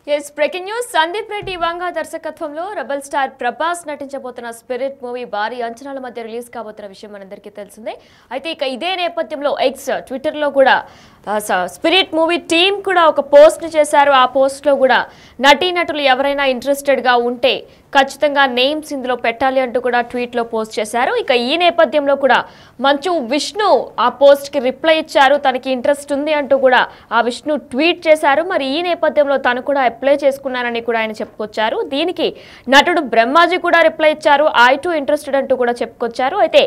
Yes, breaking news. Sandeep Reddy Vanga దర్శకత్వంలో rebel star Prabhas నటించబోతున్న Spirit movie భారీ అంచనాల మధ్య రిలీజ్ కాబోతున్న విషయం మనందరికీ తెలిసిందే. అయితే ఇక ఇదే నేపథ్యంలో ఎక్స్ ట్విట్టర్ లో కూడా స్పిరిట్ మూవీ టీం కూడా ఒక పోస్ట్ చేశారు. ఆ పోస్ట్ లో కూడా నటీనటులు ఎవరైనా ఇంట్రెస్టెడ్ గా ఉంటే ఖచ్చితంగా నేమ్స్ ఇందులో పెట్టాలి అంటూ కూడా ట్వీట్ లో పోస్ట్ చేశారు. ఇక ఈ నేపథ్యంలో కూడా మంచు విష్ణు ఆ పోస్ట్ కి రిప్లై ఇచ్చారు. తనకి ఇంట్రెస్ట్ ఉంది అంటూ కూడా ఆ విష్ణు ట్వీట్ చేశారు. మరి ఈ నేపథ్యంలో తను కూడా అప్లై చేసుకున్నారని కూడా ఆయన చెప్పుకొచ్చారు. దీనికి నటుడు బ్రహ్మాజీ కూడా రిప్లై ఇచ్చారు. ఐ టు ఇంట్రెస్టెడ్ అంటూ కూడా చెప్పుకొచ్చారు. అయితే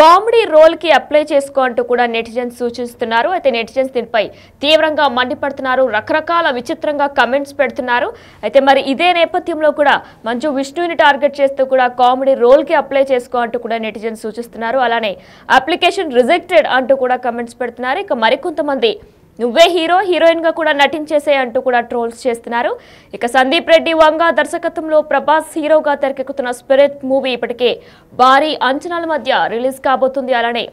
కామెడీ రోల్ కి అప్లై చేసుకో అంటూ కూడా నెటిజన్స్ సూచిస్తున్నారు. అయితే నెటిజన్స్ దీనిపై తీవ్రంగా మండిపడుతున్నారు. రకరకాల విచిత్రంగా కమెంట్స్ పెడుతున్నారు. అయితే మరి ఇదే నేపథ్యంలో కూడా మంచు విష్ణుని టార్గెట్ చేస్తూ కూడా కామెడీ రోల్ కి అప్లై చేసుకో అంటూ కూడా నెటిజన్స్ సూచిస్తున్నారు. అలానే అప్లికేషన్ రిజెక్టెడ్ అంటూ కూడా కమెంట్స్ పెడుతున్నారు. ఇక మరికొంతమంది నువ్వే హీరో హీరోయిన్ గా కూడా నటించేసే అంటూ కూడా ట్రోల్స్ చేస్తున్నారు. ఇక సందీప్ రెడ్డి వంగ దర్శకత్వంలో ప్రభాస్ హీరోగా తెరకెక్కుతున్న స్పిరిట్ మూవీ ఇప్పటికే భారీ అంచనాల మధ్య రిలీజ్ కాబోతుంది. అలానే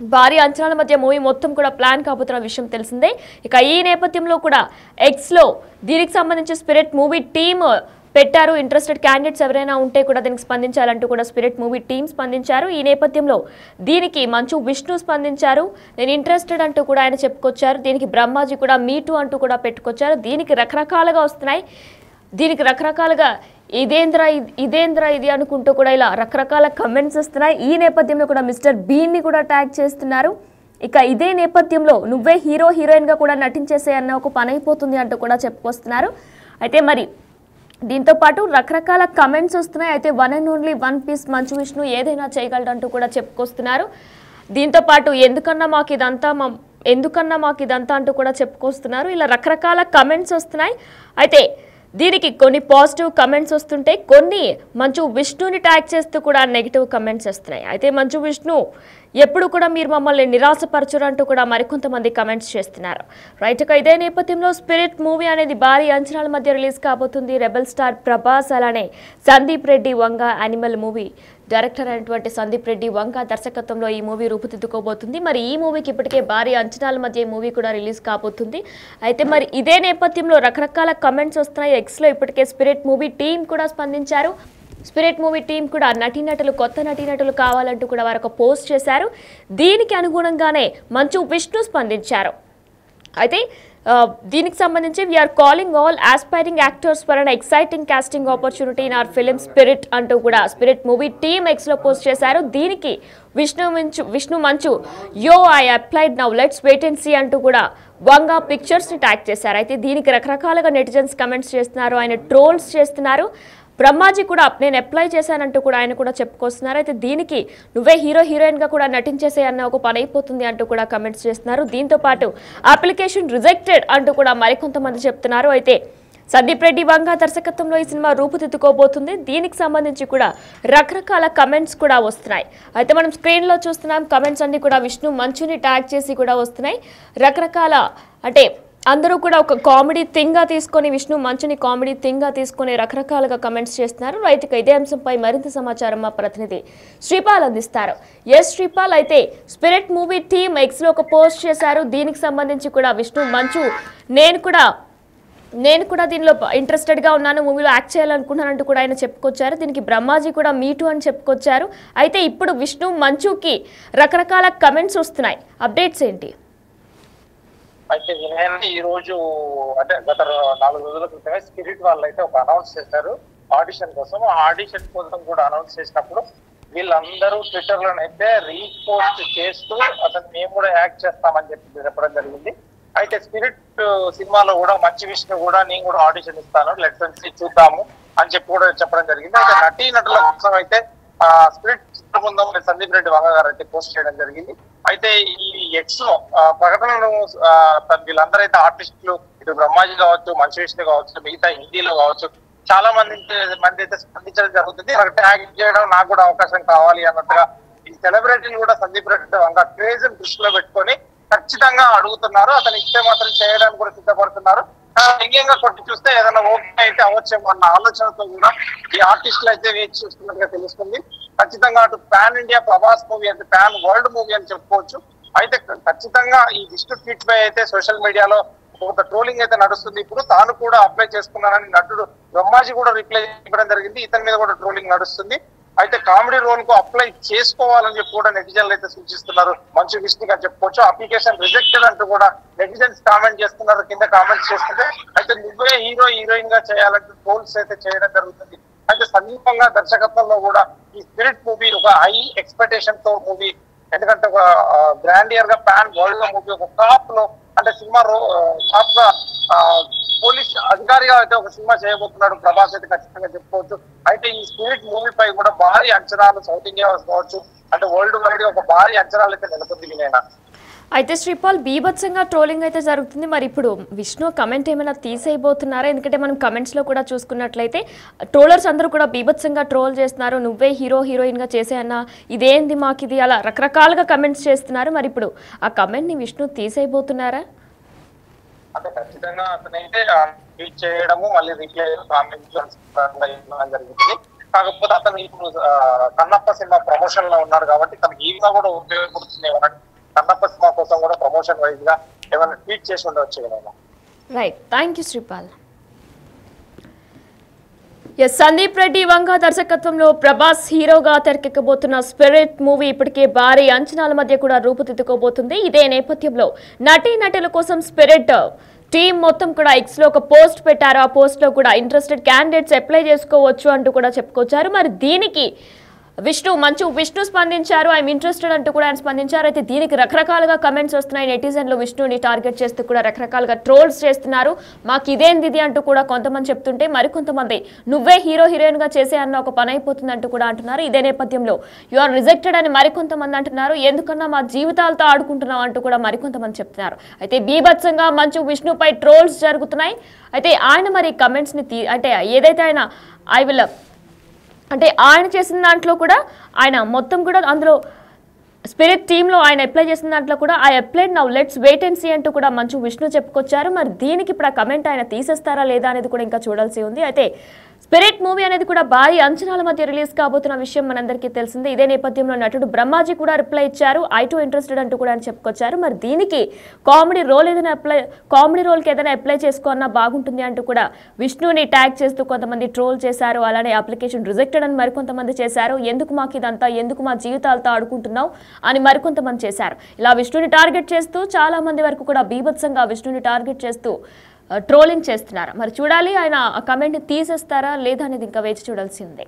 భారీ అంచనాల మధ్య మూవీ మొత్తం కూడా ప్లాన్ కాబోతున్న విషయం తెలిసిందే. ఇక ఈ నేపథ్యంలో కూడా ఎక్స్ లో దీనికి సంబంధించి స్పిరిట్ మూవీ టీమ్ పెట్టారు. ఇంట్రెస్టెడ్ క్యాండిడేట్స్ ఎవరైనా ఉంటే కూడా దీనికి స్పందించాలంటూ కూడా స్పిరిట్ మూవీ టీం స్పందించారు. ఈ నేపథ్యంలో దీనికి మంచు విష్ణు స్పందించారు. నేను ఇంట్రెస్టెడ్ అంటూ కూడా ఆయన చెప్పుకొచ్చారు. దీనికి బ్రహ్మాజీ కూడా మీటు అంటూ కూడా పెట్టుకొచ్చారు. దీనికి రకరకాలుగా వస్తున్నాయి. దీనికి రకరకాలుగా ఇదేంద్రా ఇది అనుకుంటూ కూడా ఇలా రకరకాల కమెంట్స్ వస్తున్నాయి. ఈ నేపథ్యంలో కూడా మిస్టర్ బీన్ ని కూడా ట్యాగ్ చేస్తున్నారు. ఇక ఇదే నేపథ్యంలో నువ్వే హీరో హీరోయిన్ గా కూడా నటించేసే అన్న ఒక పని అయిపోతుంది అంటూ కూడా చెప్పుకొస్తున్నారు. అయితే మరి దీంతో పాటు రకరకాల కమెంట్స్ వస్తున్నాయి. అయితే one and only one piece Manchu Vishnu ఏదైనా చేయగలడంటూ కూడా చెప్పుకొస్తున్నారు. దీంతో పాటు ఎందుకన్నా మాకు ఇదంతా అంటూ కూడా చెప్పుకొస్తున్నారు. ఇలా రకరకాల కమెంట్స్ వస్తున్నాయి. అయితే దీనికి కొన్ని పాజిటివ్ కమెంట్స్ వస్తుంటే కొన్ని మంచు విష్ణుని ట్యాగ్ చేస్తూ కూడా నెగిటివ్ కమెంట్స్ వస్తున్నాయి. అయితే మంచు విష్ణు ఎప్పుడు కూడా మీరు మమ్మల్ని నిరాశపరచరు అంటూ కూడా మరికొంతమంది కమెంట్స్ చేస్తున్నారు. రైట్, ఇక ఇదే నేపథ్యంలో స్పిరిట్ మూవీ అనేది భారీ అంచనాల మధ్య రిలీజ్ కాబోతుంది. రెబల్ స్టార్ ప్రభాస్ అలానే సందీప్ రెడ్డి వంగ యానిమల్ మూవీ డైరెక్టర్ అయినటువంటి సందీప్ రెడ్డి వంగ దర్శకత్వంలో ఈ మూవీ రూపుదిద్దుకోబోతుంది. మరి ఈ మూవీకి ఇప్పటికే భారీ అంచనాల మధ్య ఈ మూవీ కూడా రిలీజ్ కాబోతుంది. అయితే మరి ఇదే నేపథ్యంలో రకరకాల కమెంట్స్ వస్తున్నాయి. ఎక్స్లో ఇప్పటికే స్పిరిట్ మూవీ టీం కూడా స్పందించారు. స్పిరిట్ మూవీ టీం కూడా కొత్త నటీనటులు కావాలంటూ కూడా వారు ఒక పోస్ట్ చేశారు. దీనికి అనుగుణంగానే మంచు విష్ణు స్పందించారు. అయితే దీనికి సంబంధించి we are calling all aspiring actors for an exciting casting opportunity in our film Spirit అంటూ కూడా స్పిరిట్ మూవీ టీమ్ ఎక్స్లో పోస్ట్ చేశారు. దీనికి Vishnu Manchu yo I applied now let's wait and see అంటూ కూడా వంగా పిక్చర్స్ని ట్యాగ్ చేశారు. అయితే దీనికి రకరకాలుగా నెటిజన్స్ కమెంట్స్ చేస్తున్నారు. ఆయన ట్రోల్స్ చేస్తున్నారు. బ్రహ్మాజీ కూడా నేను అప్లై చేశానంటూ కూడా ఆయన కూడా చెప్పుకొస్తున్నారు. అయితే దీనికి నువ్వే హీరో హీరోయిన్ గా కూడా నటించేసే అన్న ఒక పని అయిపోతుంది అంటూ కూడా కమెంట్స్ చేస్తున్నారు. దీంతో పాటు అప్లికేషన్ రిజెక్టెడ్ అంటూ కూడా మరికొంతమంది చెప్తున్నారు. అయితే సందీప్ రెడ్డి వంగ దర్శకత్వంలో ఈ సినిమా రూపుదిద్దుకోబోతుంది. దీనికి సంబంధించి కూడా రకరకాల కమెంట్స్ కూడా వస్తున్నాయి. అయితే మనం స్క్రీన్లో చూస్తున్నాం కమెంట్స్ అన్ని కూడా విష్ణు మంచుని ట్యాగ్ చేసి కూడా వస్తున్నాయి. రకరకాల అంటే అందరూ కూడా ఒక కామెడీ థింగ్గా తీసుకొని విష్ణు మంచుని కామెడీ థింగ్గా తీసుకొని రకరకాలుగా కమెంట్స్ చేస్తున్నారు. రైతుగా ఇదే అంశంపై మరింత సమాచారం మా ప్రతినిధి శ్రీపాల్ అందిస్తారు. ఎస్ శ్రీపాల్, అయితే స్పిరిట్ మూవీ టీమ్ ఎక్స్లో ఒక పోస్ట్ చేశారు. దీనికి సంబంధించి కూడా విష్ణు మంచు నేను కూడా దీనిలో ఇంట్రెస్టెడ్గా ఉన్నాను, మూవీలో యాక్ట్ చేయాలనుకుంటున్నానంటూ కూడా ఆయన చెప్పుకొచ్చారు. దీనికి బ్రహ్మాజీ కూడా మీటు అని చెప్పుకొచ్చారు. అయితే ఇప్పుడు విష్ణు మంచుకి రకరకాల కమెంట్స్ వస్తున్నాయి. అప్డేట్స్ ఏంటి? అయితే ఈ రోజు అంటే గత 4 రోజుల క్రితమే స్పిరిట్ వాళ్ళు అయితే ఒక అనౌన్స్ చేశారు ఆడిషన్ కోసం. ఆ ఆడిషన్ కోసం కూడా అనౌన్స్ చేసినప్పుడు వీళ్ళందరూ ట్విట్టర్ లోనైతే రీపోస్ట్ చేస్తూ అసలు మేము కూడా యాక్ట్ చేస్తామని చెప్పడం జరిగింది. అయితే స్పిరిట్ సినిమాలో కూడా మంచి విష్ణు కూడా నేను కూడా ఆడిషన్ ఇస్తాను, లెట్స్ చూద్దాము అని కూడా చెప్పడం జరిగింది. అయితే నటీనటుల కోసం అయితే స్పిరిట్ చిత్ర బృందం సందీప్ రెడ్డి వంగ గారు అయితే పోస్ట్ చేయడం జరిగింది. అయితే ఈ ఎక్స్ లో ప్రకటనను వీళ్ళందరూ అయితే ఆర్టిస్టులు ఇటు బ్రహ్మాజీ కావచ్చు, మంచు విష్ణు కావచ్చు, మిగతా హిందీలో కావచ్చు చాలా మంది అయితే స్పందించడం జరుగుతుంది. ట్యాగ్ చేయడం నాకు కూడా అవకాశం కావాలి అన్నట్టుగా ఈ సెలబ్రిటీలు కూడా సందీప్ రెడ్డి వంగ క్రేజ్ దృష్టిలో పెట్టుకొని ఖచ్చితంగా అడుగుతున్నారు. అతను ఇస్తే మాత్రం చేయడానికి కూడా సిద్ధపడుతున్నారు. వ్యంగ్యంగా కొట్టి చూస్తే ఏదైనా ఓకే అయితే అవచ్చేమో అన్న ఆలోచనతో కూడా ఈ ఆర్టిస్టులు అయితే వేచి చూస్తున్నట్టుగా తెలుస్తుంది. ఖచ్చితంగా అటు పాన్ ఇండియా ప్రభాస్ మూవీ అంటే పాన్ వరల్డ్ మూవీ అని చెప్పుకోవచ్చు. అయితే ఖచ్చితంగా ఈ విష్ణు ట్వీట్ పై అయితే సోషల్ మీడియాలో కొంత ట్రోలింగ్ అయితే నడుస్తుంది. ఇప్పుడు తాను కూడా అప్లై చేసుకున్నానని నటుడు బ్రహ్మాజీ కూడా రిప్లై ఇవ్వడం జరిగింది. ఇతని మీద కూడా ట్రోలింగ్ నడుస్తుంది. అయితే కామెడీ రోల్ కు అప్లై చేసుకోవాలని చెప్పి కూడా నెటిజన్లు అయితే సూచిస్తున్నారు. మంచు విష్ణుగా చెప్పుకోవచ్చు. అప్లికేషన్ రిజెక్టెడ్ అంటూ కూడా నెటిజన్స్ కామెంట్ చేస్తున్నారు. కింద కామెంట్స్ చేస్తుంటే అయితే నువ్వే హీరోయిన్ గా చేయాలంటూ ట్రోల్స్ అయితే చేయడం జరుగుతుంది. అయితే సమీపంగా దర్శకత్వంలో కూడా ఈ స్పిరిట్ మూవీ ఒక హై ఎక్స్పెక్టేషన్ తో మూవీ, ఎందుకంటే ఒక గ్రాండియర్ గా పాన్ వరల్డ్ గా మూవీ, ఒక టాప్ లో అంటే సినిమా టాప్ గా పోలీస్ అధికారిగా అయితే ఒక సినిమా చేయబోతున్నాడు ప్రభాస్ అయితే ఖచ్చితంగా చెప్పుకోవచ్చు. అయితే ఈ స్పిరిట్ మూవీ పై కూడా భారీ అంచనాలు సౌత్ ఇండియా కావచ్చు అంటే వరల్డ్ వైడ్ గా ఒక భారీ అంచనాలు అయితే నెలకొందిగినాయి. అయితే శ్రీపాల్ బీభత్సంగా ట్రోలింగ్ అయితే జరుగుతుంది. మరి ఇప్పుడు విష్ణు కమెంట్ ఏమైనా తీసేయబోతున్నారా? ఎందుకంటే మనం కమెంట్స్లో కూడా చూసుకున్నట్లయితే ట్రోలర్స్ అందరూ కూడా బీభత్సంగా ట్రోల్ చేస్తున్నారు. నువ్వే హీరోయిన్గా చేసేయన్నా, ఇదేంది మాకు ఇది, అలా రకరకాలుగా కమెంట్స్ చేస్తున్నారు. మరి ఇప్పుడు ఆ కమెంట్ని విష్ణు తీసేయబోతున్నారా? అంటే ఖచ్చితంగా అతనైతే ట్వీట్ చేయడము మళ్ళీ రిప్లై కామెంట్ జరుగుతుంది. కాకపోతే అతను ఇప్పుడు కన్నప్ప సినిమా ప్రమోషన్ లో ఉన్నాడు కాబట్టి తనకి ఈవిగా కూడా ఉపయోగపడుతుంది. కన్నప్ప సినిమా కోసం కూడా ప్రమోషన్ వైజ్ గా ఏమైనా ట్వీట్ చేసి ఉండవచ్చు కదా. Right, thank you Sripal. Sandeep Reddy Vanga దర్శకత్వంలో ప్రభాస్ హీరోగా తెరకెక్కబోతున్న స్పిరిట్ మూవీ ఇప్పటికే భారీ అంచనాల మధ్య కూడా రూపుదిద్దుకోబోతుంది. ఇదే నేపథ్యంలో నటీనటుల కోసం స్పిరిట్ టీం మొత్తం కూడా ఎక్స్ లో ఒక పోస్ట్ పెట్టారు. ఆ పోస్ట్ లో కూడా ఇంట్రెస్టెడ్ క్యాండిడేట్స్ అప్లై చేసుకోవచ్చు అంటూ కూడా చెప్పుకొచ్చారు. మరి దీనికి విష్ణు స్పందించారు. ఐఎమ్ ఇంట్రెస్టెడ్ అంటూ కూడా ఆయన స్పందించారు. అయితే దీనికి రకరకాలుగా కమెంట్స్ వస్తున్నాయి. నెటిజన్లు విష్ణుని టార్గెట్ చేస్తూ కూడా రకరకాలుగా ట్రోల్స్ చేస్తున్నారు. మాకు ఇదేంది అంటూ కూడా కొంతమంది చెప్తుంటే మరికొంతమంది నువ్వే హీరోయిన్ గా చేసే అన్న ఒక పని అయిపోతుంది అంటూ కూడా అంటున్నారు. ఇదే నేపథ్యంలో యు ఆర్ రిజెక్టెడ్ అని మరికొంతమంది అంటున్నారు. ఎందుకన్నా మా జీవితాలతో ఆడుకుంటున్నాం అంటూ కూడా మరికొంతమంది చెప్తున్నారు. అయితే బీభత్సంగా మంచు విష్ణుపై ట్రోల్స్ జరుగుతున్నాయి. అయితే ఆయన మరి కమెంట్స్ ని అంటే ఏదైతే ఆయన చేసిన దాంట్లో కూడా ఆయన మొత్తం కూడా అందులో స్పిరిట్ టీంలో ఆయన అప్లై చేసిన దాంట్లో కూడా I applied now let's wait and see అంటూ కూడా మంచు విష్ణు చెప్పుకొచ్చారు. మరి దీనికి ఇప్పుడు ఆ కమెంట్ ఆయన తీసేస్తారా లేదా అనేది కూడా ఇంకా చూడాల్సి ఉంది. అయితే స్పిరిట్ మూవీ అనేది కూడా భారీ అంచనాల మధ్య రిలీజ్ కాబోతున్న విషయం మనందరికీ తెలిసిందే. ఇదే నేపథ్యంలో నటుడు బ్రహ్మాజీ కూడా రిప్లై ఇచ్చారు. ఐ టు ఇంట్రెస్టెడ్ అంటూ కూడా ఆయన చెప్పుకొచ్చారు. మరి దీనికి కామెడీ రోల్కి ఏదైనా అప్లై చేసుకోన్నా బాగుంటుంది అంటూ కూడా విష్ణుని ట్యాగ్ చేస్తూ కొంతమంది ట్రోల్ చేశారు. అలానే అప్లికేషన్ రిజెక్టెడ్ అని మరికొంతమంది చేశారు. ఎందుకు మాకు ఇదంతా, ఎందుకు మా జీవితాలతో ఆడుకుంటున్నావు అని మరికొంతమంది చేశారు. ఇలా విష్ణుని టార్గెట్ చేస్తూ చాలా మంది వరకు కూడా బీభత్సంగా విష్ణుని టార్గెట్ చేస్తూ ట్రోలింగ్ చేస్తున్నారు. మరి చూడాలి ఆయన ఆ కమెంట్ తీసేస్తారా లేదా అనేది ఇంకా వేచి చూడాల్సి ఉంది.